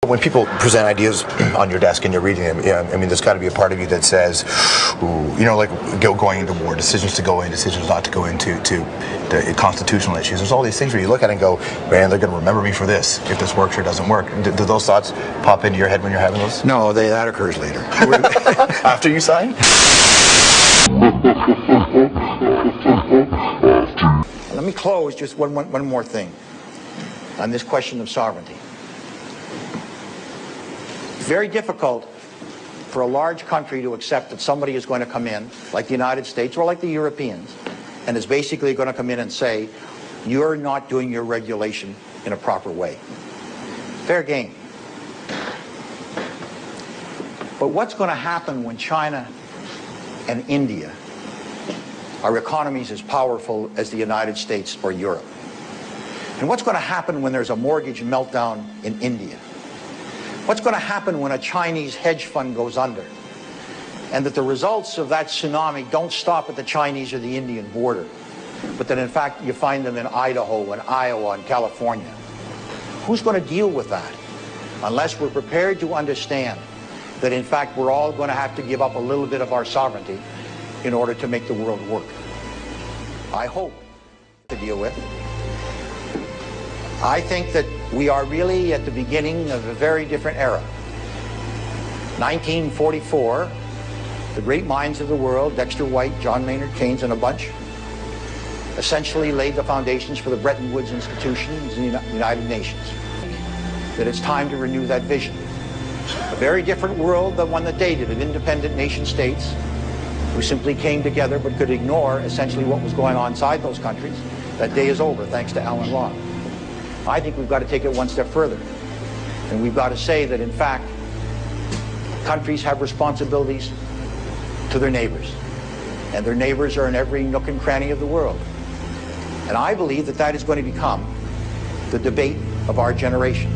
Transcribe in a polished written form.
When people present ideas on your desk and you're reading them, I mean, there's got to be a part of you that says, ooh, you know, like going into war, decisions to go in, decisions not to go into the constitutional issues. There's all these things where you look at it and go, man, they're going to remember me for this, if this works or doesn't work. Do those thoughts pop into your head when you're having those? No, that occurs later. After you sign? Let me close just one more thing on this question of sovereignty. It's very difficult for a large country to accept that somebody is going to come in, like the United States or like the Europeans, and is basically going to come in and say, you're not doing your regulation in a proper way. Fair game. But what's going to happen when China and India are economies as powerful as the United States or Europe? And what's going to happen when there's a mortgage meltdown in India? What's going to happen when a Chinese hedge fund goes under? And that the results of that tsunami don't stop at the Chinese or the Indian border, but that in fact you find them in Idaho and Iowa and California. Who's going to deal with that? Unless we're prepared to understand that in fact we're all going to have to give up a little bit of our sovereignty in order to make the world work. I hope to deal with. I think that we are really at the beginning of a very different era. 1944, the great minds of the world, Dexter White, John Maynard Keynes, and a bunch, essentially laid the foundations for the Bretton Woods institutions and the United Nations. That it's time to renew that vision. A very different world than one that they did, of independent nation states who simply came together but could ignore essentially what was going on inside those countries. That day is over, thanks to Alan Locke. I think we've got to take it one step further. And we've got to say that, in fact, countries have responsibilities to their neighbors. And their neighbors are in every nook and cranny of the world. And I believe that that is going to become the debate of our generation.